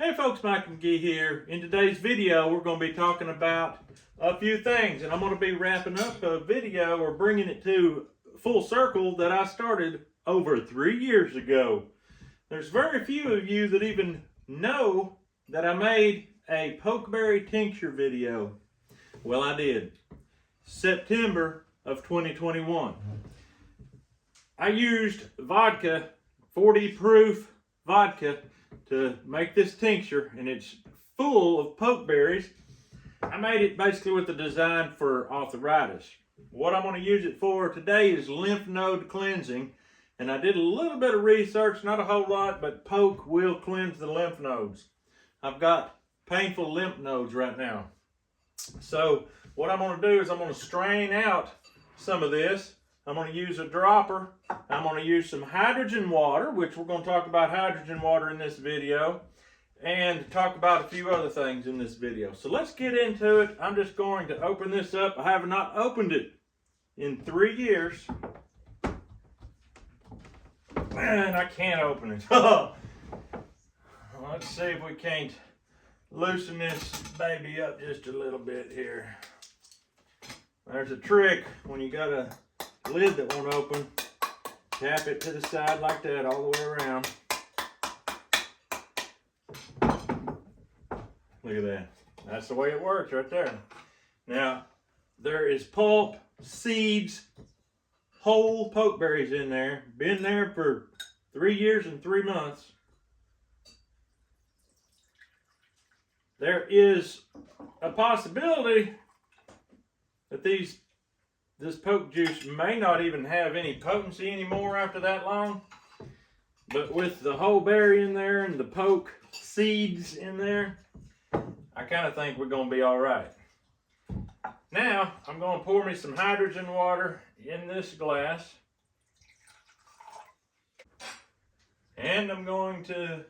Hey folks, Mike McGee here. In today's video, we're going to be talking about a few things, and I'm going to be wrapping up a video or bringing it to full circle that I started over 3 years ago. There's very few of you that even know that I made a pokeberry tincture video. Well, I did. September of 2021. I used vodka, 40 proof vodka, to make this tincture, and it's full of pokeberries. I made it basically with the design for arthritis. What I'm going to use it for today is lymph node cleansing, and I did a little bit of research, not a whole lot, but poke will cleanse the lymph nodes. I've got painful lymph nodes right now. So what I'm going to do is I'm going to strain out some of this. I'm going to use a dropper. I'm going to use some hydrogen water, which we're going to talk about hydrogen water in this video, and talk about a few other things in this video. So let's get into it. I'm just going to open this up. I have not opened it in 3 years. Man, I can't open it. Let's see if we can't loosen this baby up just a little bit here. There's a trick when you got a lid that won't open. Tap it to the side like that all the way around. Look at that. That's the way it works right there. Now, there is pulp, seeds, whole pokeberries in there. Been there for 3 years and 3 months. There is a possibility that this poke juice may not even have any potency anymore after that long. But with the whole berry in there and the poke seeds in there, I kind of think we're going to be all right. Now, I'm going to pour me some hydrogen water in this glass. And I'm going to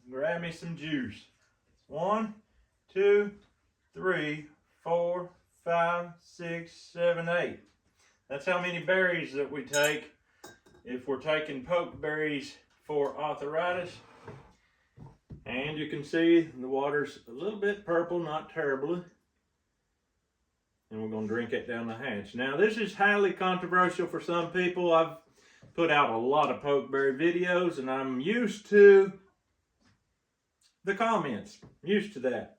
grab me some juice. 1, 2, 3, 4, 5, 6, 7, 8. That's how many berries that we take if we're taking pokeberries for arthritis. And you can see the water's a little bit purple, not terribly. And we're going to drink it down the hatch. Now, this is highly controversial for some people. I've put out a lot of pokeberry videos, and I'm used to the comments. I'm used to that.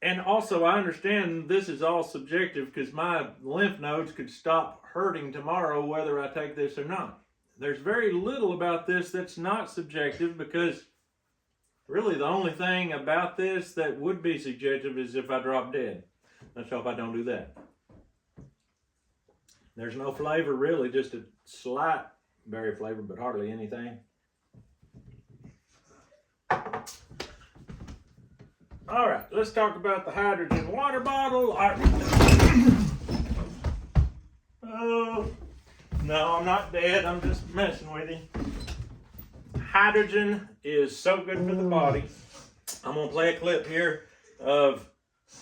And also, I understand this is all subjective because my lymph nodes could stop hurting tomorrow whether I take this or not. There's very little about this that's not subjective, because really the only thing about this that would be subjective is if I drop dead. Let's hope I don't do that. There's no flavor really, just a slight berry flavor, but hardly anything. All right, let's talk about the hydrogen water bottle. Oh, no, I'm not dead. I'm just messing with you. Hydrogen is so good for the body. I'm going to play a clip here of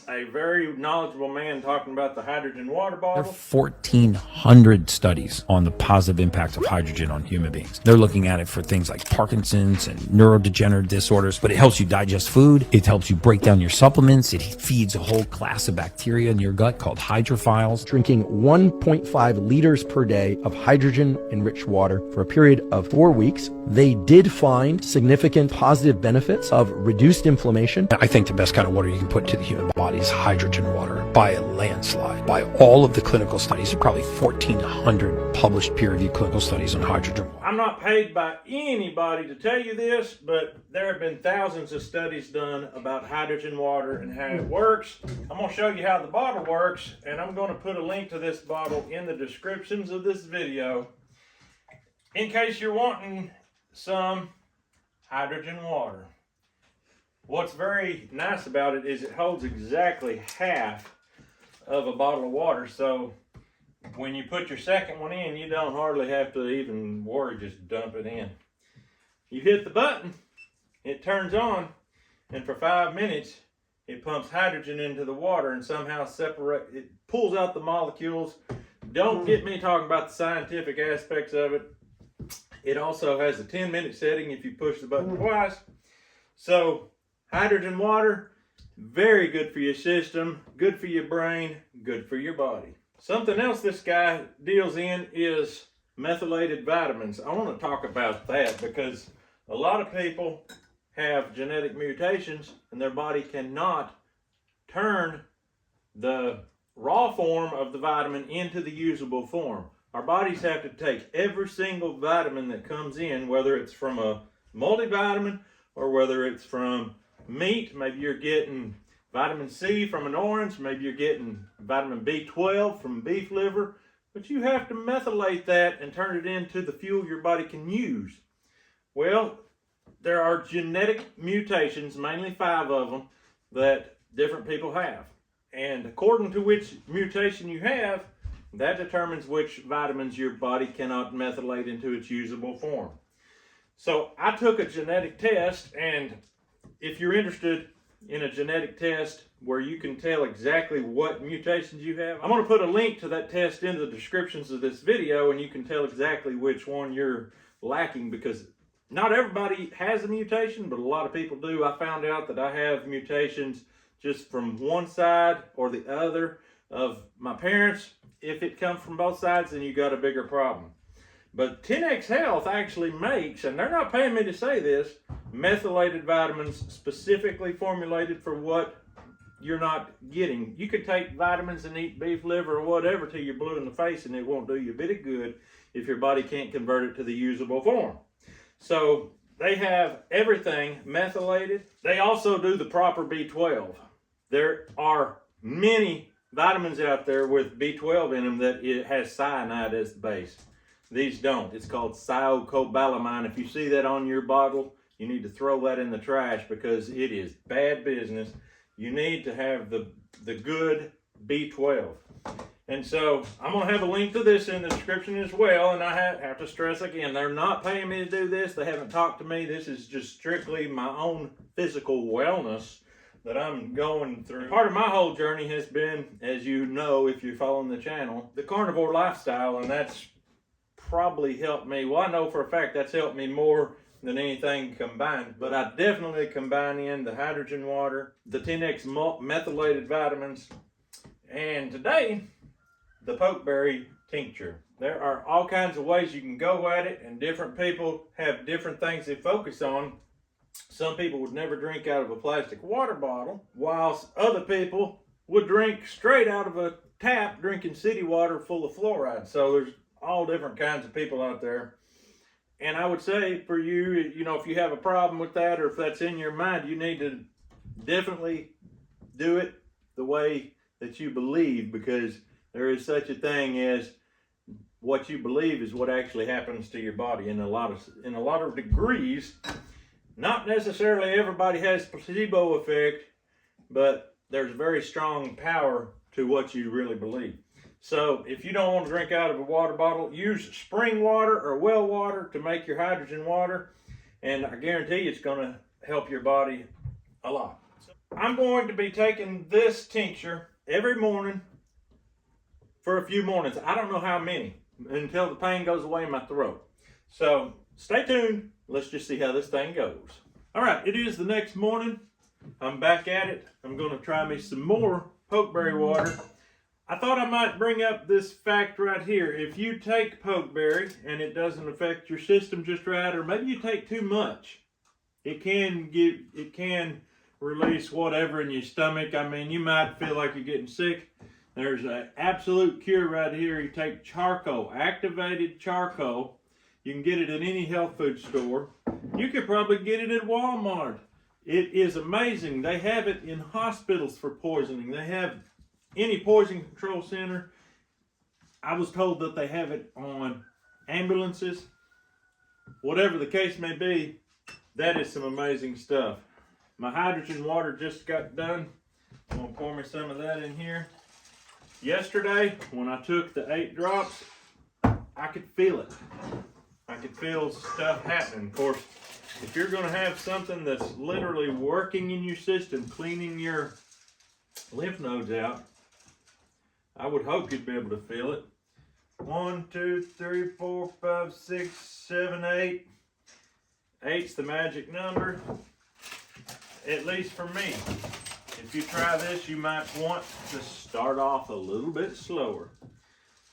a very knowledgeable man talking about the hydrogen water bottle. There are 1,400 studies on the positive impact of hydrogen on human beings. They're looking at it for things like Parkinson's and neurodegenerative disorders, but it helps you digest food. It helps you break down your supplements. It feeds a whole class of bacteria in your gut called hydrophiles. Drinking 1.5 liters per day of hydrogen-enriched water for a period of 4 weeks, they did find significant positive benefits of reduced inflammation. I think the best kind of water you can put into the human body is hydrogen water by a landslide. By all of the clinical studies, probably 1,400 published peer-reviewed clinical studies on hydrogen water. I'm not paid by anybody to tell you this, but there have been thousands of studies done about hydrogen water and how it works. I'm going to show you how the bottle works, and I'm going to put a link to this bottle in the descriptions of this video in case you're wanting some hydrogen water. What's very nice about it is it holds exactly half of a bottle of water, so when you put your second one in, you don't hardly have to even worry, just dump it in. You hit the button, it turns on, and for 5 minutes, it pumps hydrogen into the water and somehow it pulls out the molecules. Don't get me talking about the scientific aspects of it. It also has a 10-minute setting if you push the button twice. So hydrogen water, very good for your system, good for your brain, good for your body. Something else this guy deals in is methylated vitamins. I want to talk about that because a lot of people have genetic mutations and their body cannot turn the raw form of the vitamin into the usable form. Our bodies have to take every single vitamin that comes in, whether it's from a multivitamin or whether it's from meat. Maybe you're getting vitamin C from an orange, maybe you're getting vitamin B12 from beef liver, but you have to methylate that and turn it into the fuel your body can use. Well, there are genetic mutations, mainly 5 of them, that different people have. And according to which mutation you have, that determines which vitamins your body cannot methylate into its usable form. So I took a genetic test, and if you're interested in a genetic test where you can tell exactly what mutations you have, I'm going to put a link to that test in the descriptions of this video, and you can tell exactly which one you're lacking, because not everybody has a mutation, but a lot of people do. I found out that I have mutations just from one side or the other of my parents. If it comes from both sides, then you got a bigger problem. But 10X Health actually makes, and they're not paying me to say this, methylated vitamins specifically formulated for what you're not getting. You could take vitamins and eat beef liver or whatever till you're blue in the face, and it won't do you a bit of good if your body can't convert it to the usable form. So they have everything methylated. They also do the proper B12. There are many vitamins out there with B12 in them that it has cyanide as the base. These don't. It's called cyanocobalamin. If you see that on your bottle, you need to throw that in the trash because it is bad business. You need to have the good B12. And so I'm going to have a link to this in the description as well. And I have to stress again, they're not paying me to do this. They haven't talked to me. This is just strictly my own physical wellness that I'm going through. Part of my whole journey has been, as you know, if you're following the channel, the carnivore lifestyle, and that's probably helped me. Well, I know for a fact that's helped me more than anything combined, but I definitely combine in the hydrogen water, the 10X methylated vitamins, and today, the pokeberry tincture. There are all kinds of ways you can go at it, and different people have different things they focus on. Some people would never drink out of a plastic water bottle, whilst other people would drink straight out of a tap, drinking city water full of fluoride. So there's all different kinds of people out there. And I would say for you, you know, if you have a problem with that, or if that's in your mind, you need to definitely do it the way that you believe, because there is such a thing as what you believe is what actually happens to your body in a lot of degrees. Not necessarily everybody has placebo effect, but there's very strong power to what you really believe. So if you don't want to drink out of a water bottle, use spring water or well water to make your hydrogen water, and I guarantee you it's going to help your body a lot. So I'm going to be taking this tincture every morning for a few mornings. I don't know how many, until the pain goes away in my throat. So stay tuned. Let's just see how this thing goes. All right, it is the next morning. I'm back at it. I'm going to try me some more pokeberry water. I thought I might bring up this fact right here. If you take pokeberry and it doesn't affect your system just right, or maybe you take too much, it can release whatever in your stomach. I mean, you might feel like you're getting sick. There's an absolute cure right here. You take charcoal, activated charcoal. You can get it at any health food store. You could probably get it at Walmart. It is amazing. They have it in hospitals for poisoning. They have any poison control center. I was told that they have it on ambulances. Whatever the case may be, that is some amazing stuff. My hydrogen water just got done. I'm going to pour me some of that in here. Yesterday, when I took the 8 drops, I could feel it. I could feel stuff happening. Of course, if you're going to have something that's literally working in your system, cleaning your lymph nodes out, I would hope you'd be able to feel it. 1, 2, 3, 4, 5, 6, 7, 8. 8's the magic number. at least for me. If you try this, you might want to start off a little bit slower.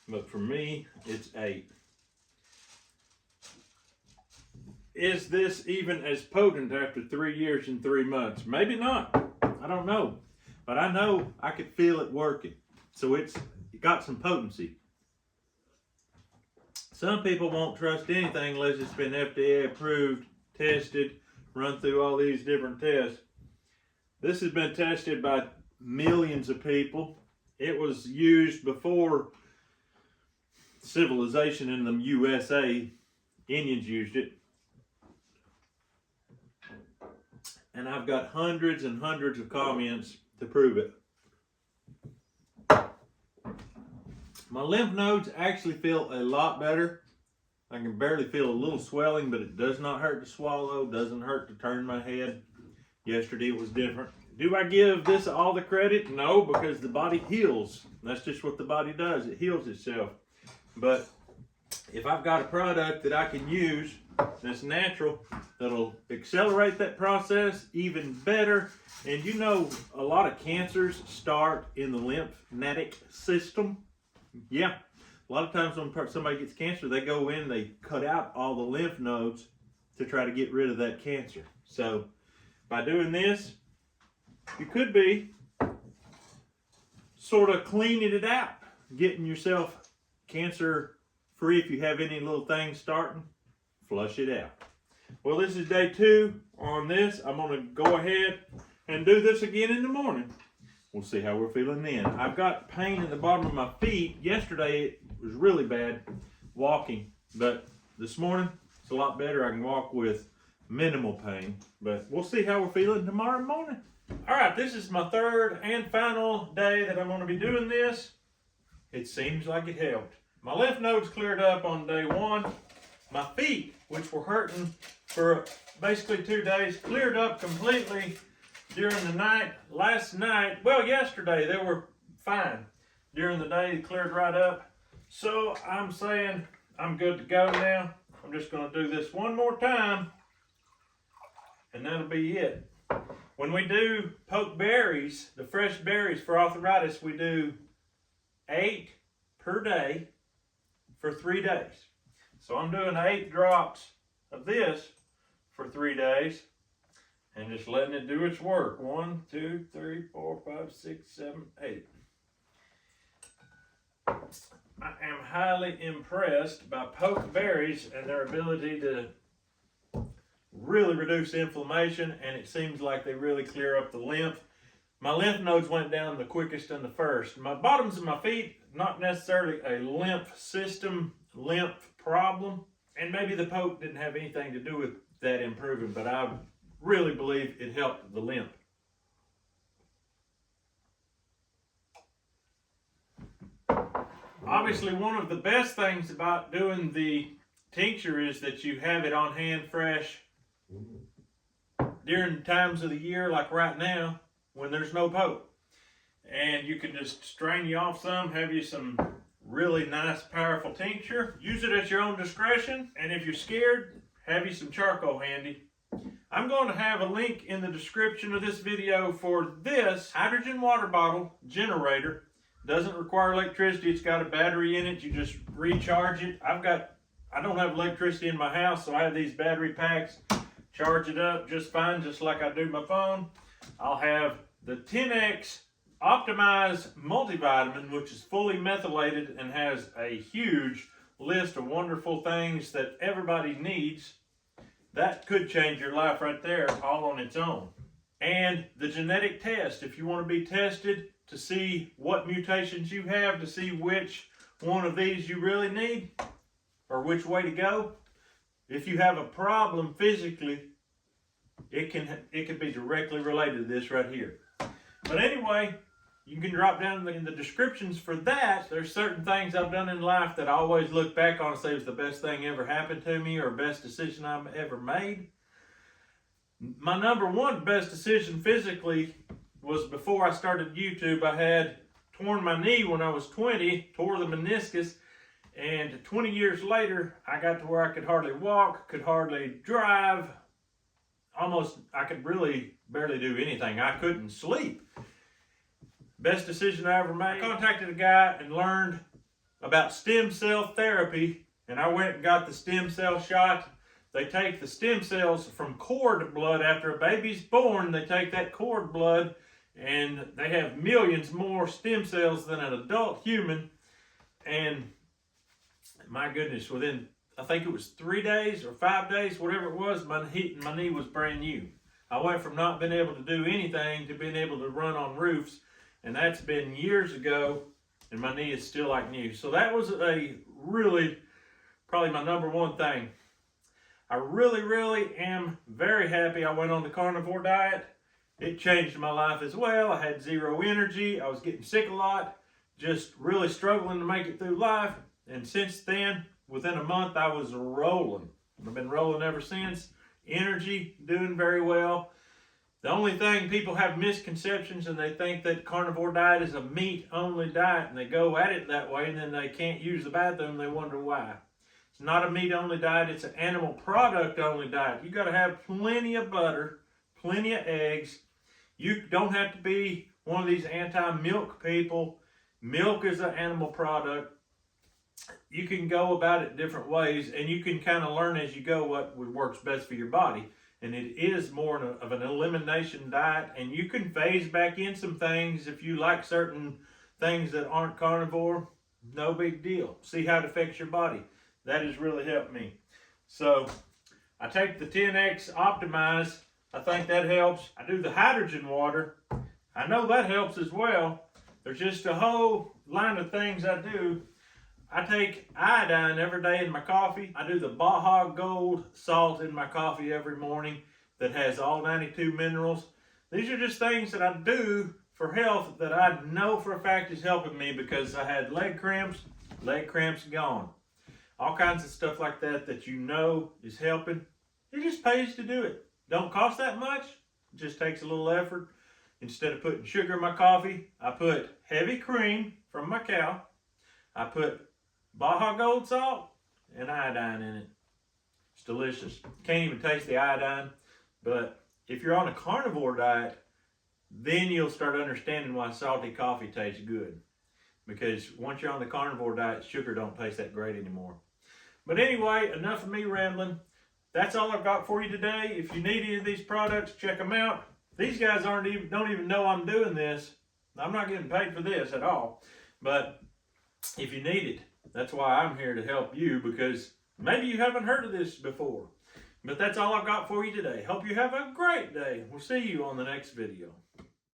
But for me, it's 8. Is this even as potent after 3 years and 3 months? Maybe not. I don't know. But I know I could feel it working. So it got some potency. Some people won't trust anything unless it's been FDA approved, tested, run through all these different tests. This has been tested by millions of people. It was used before civilization in the USA. Indians used it. And I've got hundreds and hundreds of comments to prove it. My lymph nodes actually feel a lot better. I can barely feel a little swelling, but it does not hurt to swallow, doesn't hurt to turn my head. Yesterday it was different. Do I give this all the credit? No, because the body heals. That's just what the body does. It heals itself. But if I've got a product that I can use that's natural, that'll accelerate that process even better. And you know, a lot of cancers start in the lymphatic system. Yeah, a lot of times when somebody gets cancer, they go in, they cut out all the lymph nodes to try to get rid of that cancer. So by doing this, you could be sort of cleaning it out, getting yourself cancer free. If you have any little things starting, flush it out. Well, this is day 2 on this. I'm going to go ahead and do this again in the morning. We'll see how we're feeling then. I've got pain in the bottom of my feet. Yesterday it was really bad walking, but this morning it's a lot better. I can walk with minimal pain, but we'll see how we're feeling tomorrow morning. All right, this is my 3rd and final day that I'm going to be doing this. It seems like it helped. My lymph nodes cleared up on day 1. My feet, which were hurting for basically 2 days, cleared up completely during the night. Last night, well, yesterday, they were fine. During the day, it cleared right up. So I'm saying I'm good to go now. I'm just going to do this one more time, and that'll be it. When we do poke berries, the fresh berries for arthritis, we do 8 per day for 3 days. So I'm doing 8 drops of this for 3 days and just letting it do its work. 1, 2, 3, 4, 5, 6, 7, 8. I am highly impressed by poke berries and their ability to really reduce inflammation, and it seems like they really clear up the lymph. My lymph nodes went down the quickest and the first. My bottoms of my feet, not necessarily a lymph system, lymph problem, and maybe the poke didn't have anything to do with that improving, but I really believe it helped the lymph. Obviously, one of the best things about doing the tincture is that you have it on hand fresh during times of the year like right now when there's no poke. And you can just strain you off some, have you some really nice powerful tincture. Use it at your own discretion, and if you're scared, have you some charcoal handy. I'm going to have a link in the description of this video for this hydrogen water bottle generator. Doesn't require electricity. It's got a battery in it. You just recharge it. I don't have electricity in my house, so I have these battery packs. Charge it up just fine, just like I do my phone. I'll have the 10X optimized multivitamin, which is fully methylated and has a huge list of wonderful things that everybody needs. That could change your life right there, all on its own. And the genetic test, if you want to be tested to see what mutations you have, to see which one of these you really need, or which way to go. If you have a problem physically, it can be directly related to this right here. But anyway, you can drop down in the descriptions for that. There's certain things I've done in life that I always look back on and say it was the best thing ever happened to me, or best decision I've ever made. My number one best decision physically was before I started YouTube. I had torn my knee when I was 20, tore the meniscus, and 20 years later, I got to where I could hardly walk, could hardly drive. I could really barely do anything. I couldn't sleep. Best decision I ever made. I contacted a guy and learned about stem cell therapy, and I went and got the stem cell shot. They take the stem cells from cord blood after a baby's born. They take that cord blood and they have millions more stem cells than an adult human. And my goodness, within, I think it was 3 days or 5 days, whatever it was, my knee was brand new. I went from not being able to do anything to being able to run on roofs, and that's been years ago, and my knee is still like new. So that was a really, probably my number one thing. I really am very happy I went on the carnivore diet. It changed my life as well. I had zero energy. I was getting sick a lot, just really struggling to make it through life. And since then, within a month, I was rolling. I've been rolling ever since. Energy, doing very well. The only thing, people have misconceptions and they think that carnivore diet is a meat-only diet, and they go at it that way and then they can't use the bathroom and they wonder why. It's not a meat-only diet, it's an animal product-only diet. You gotta have plenty of butter, plenty of eggs. You don't have to be one of these anti-milk people. Milk is an animal product. You can go about it different ways, and you can kind of learn as you go what works best for your body. And it is more of an elimination diet, and you can phase back in some things if you like certain things that aren't carnivore. No big deal. See how it affects your body. That has really helped me. So I take the 10X Optimize. I think that helps. I do the hydrogen water. I know that helps as well. There's just a whole line of things I do. I take iodine every day in my coffee. I do the Warthog Gold salt in my coffee every morning that has all 92 minerals. These are just things that I do for health that I know for a fact is helping me, because I had leg cramps gone. All kinds of stuff like that that you know is helping. It just pays to do it. Don't cost that much. It just takes a little effort. Instead of putting sugar in my coffee, I put heavy cream from my cow. I put Baja Gold salt and iodine in it. It's delicious. Can't even taste the iodine. But if you're on a carnivore diet, then you'll start understanding why salty coffee tastes good. Because once you're on the carnivore diet, sugar don't taste that great anymore. But anyway, enough of me rambling. That's all I've got for you today. If you need any of these products, check them out. These guys don't even know I'm doing this. I'm not getting paid for this at all. But if you need it, that's why I'm here to help you, because maybe you haven't heard of this before. But that's all I've got for you today. Hope you have a great day. We'll see you on the next video.